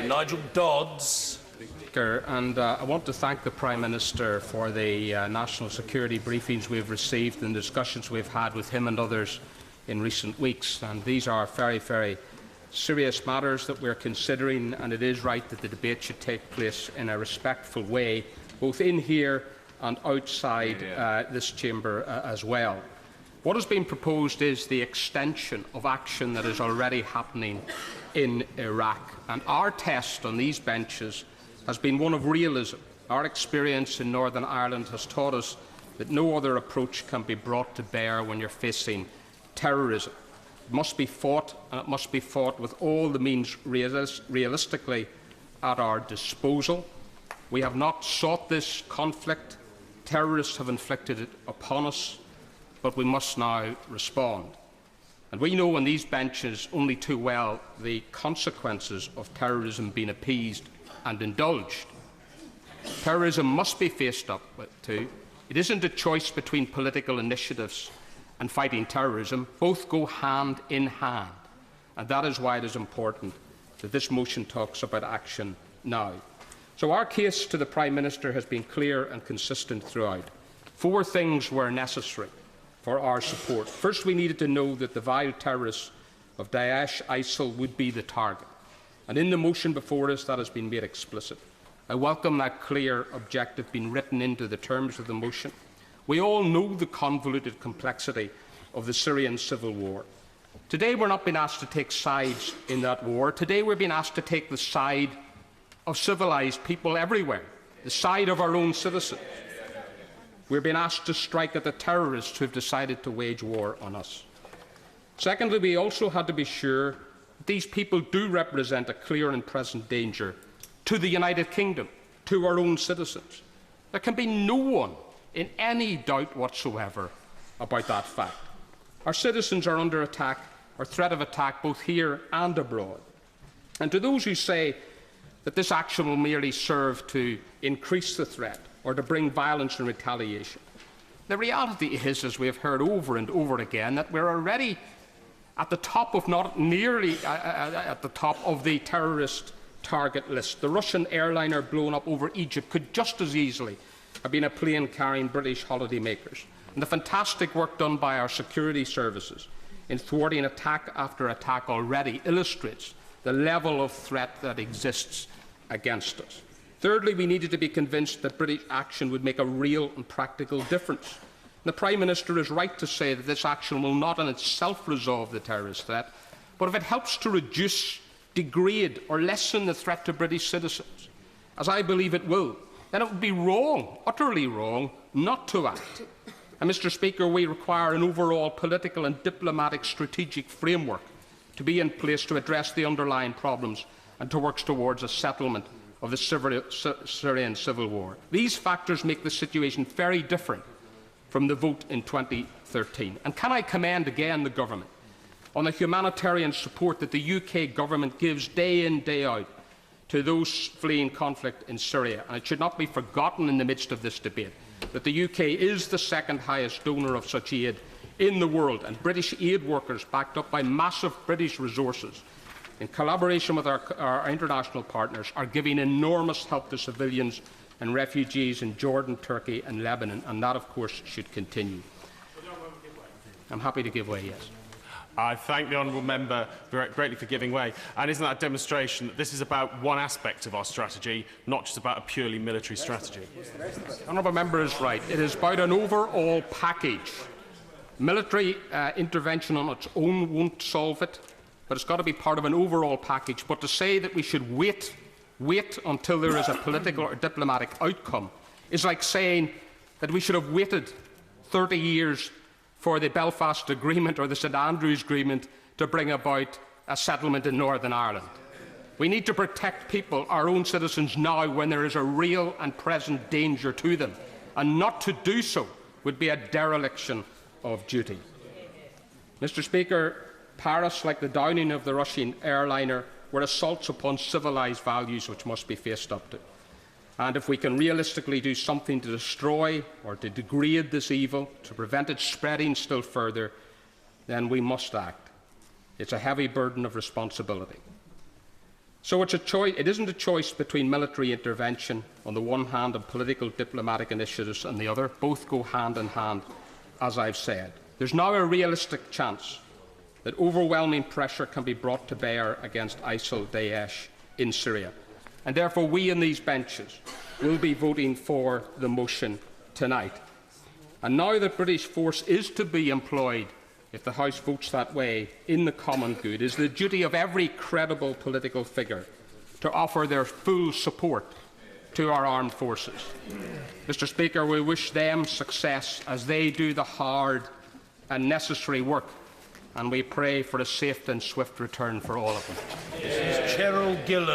Nigel Dodds. And I want to thank the Prime Minister for the national security briefings we have received and the discussions we have had with him and others in recent weeks. And these are very, very serious matters that we are considering, and it is right that the debate should take place in a respectful way, both in here and outside this chamber as well. What has been proposed is the extension of action that is already happening in Iraq. And our test on these benches has been one of realism. Our experience in Northern Ireland has taught us that no other approach can be brought to bear when you're facing terrorism. It must be fought, and it must be fought with all the means realistically at our disposal. We have not sought this conflict. Terrorists have inflicted it upon us, but we must now respond. And we know on these benches only too well the consequences of terrorism being appeased and indulged. Terrorism must be faced up to. It isn't a choice between political initiatives and fighting terrorism. Both go hand in hand. And that is why it is important that this motion talks about action now. So our case to the Prime Minister has been clear and consistent throughout. 4 things were necessary for our support. First, we needed to know that the vile terrorists of Daesh, ISIL would be the target. And in the motion before us, that has been made explicit. I welcome that clear objective being written into the terms of the motion. We all know the convoluted complexity of the Syrian civil war. Today we're not being asked to take sides in that war. Today we're being asked to take the side of civilised people everywhere, the side of our own citizens. We're being asked to strike at the terrorists who have decided to wage war on us. Secondly, we also had to be sure that these people do represent a clear and present danger to the United Kingdom, to our own citizens. There can be no one in any doubt whatsoever about that fact. Our citizens are under attack, or threat of attack, both here and abroad. And to those who say that this action will merely serve to increase the threat or to bring violence and retaliation, the reality is, as we have heard over and over again, that we're already at the top, if not nearly at the top of the terrorist target list. The Russian airliner blown up over Egypt could just as easily have been a plane carrying British holidaymakers. And the fantastic work done by our security services in thwarting attack after attack already illustrates the level of threat that exists against us. Thirdly, we needed to be convinced that British action would make a real and practical difference. The Prime Minister is right to say that this action will not in itself resolve the terrorist threat, but if it helps to reduce, degrade or lessen the threat to British citizens, as I believe it will, then it would be wrong, utterly wrong, not to act. And, Mr. Speaker, we require an overall political and diplomatic strategic framework to be in place to address the underlying problems and to work towards a settlement of the Syrian civil war. These factors make the situation very different from the vote in 2013. And can I commend again the government on the humanitarian support that the UK government gives day in, day out to those fleeing conflict in Syria. And it should not be forgotten in the midst of this debate that the UK is the second highest donor of such aid in the world, and British aid workers, backed up by massive British resources, in collaboration with our international partners, are giving enormous help to civilians and refugees in Jordan, Turkey and Lebanon, and that, of course, should continue. I'm happy to give way, yes. I thank the honourable member greatly for giving way. And isn't that a demonstration that this is about one aspect of our strategy, not just about a purely military strategy? The honourable member is right. It is about an overall package. Military intervention on its own won't solve it, but it's got to be part of an overall package. But to say that we should wait until there is a political or diplomatic outcome is like saying that we should have waited 30 years for the Belfast Agreement or the St Andrews Agreement to bring about a settlement in Northern Ireland. We need to protect people, our own citizens, now when there is a real and present danger to them, and not to do so would be a dereliction of duty. Mr. Speaker, Paris, like the downing of the Russian airliner, were assaults upon civilised values which must be faced up to. And if we can realistically do something to destroy or to degrade this evil, to prevent it spreading still further, then we must act. It's a heavy burden of responsibility. So it isn't a choice between military intervention on the one hand and political diplomatic initiatives on the other. Both go hand in hand, as I've said. There's now a realistic chance that overwhelming pressure can be brought to bear against ISIL-Daesh in Syria. And therefore we in these benches will be voting for the motion tonight. And now that British force is to be employed, if the House votes that way, in the common good, it is the duty of every credible political figure to offer their full support to our armed forces. Mr. Speaker, we wish them success as they do the hard and necessary work, and we pray for a safe and swift return for all of them. Cheryl Gillan.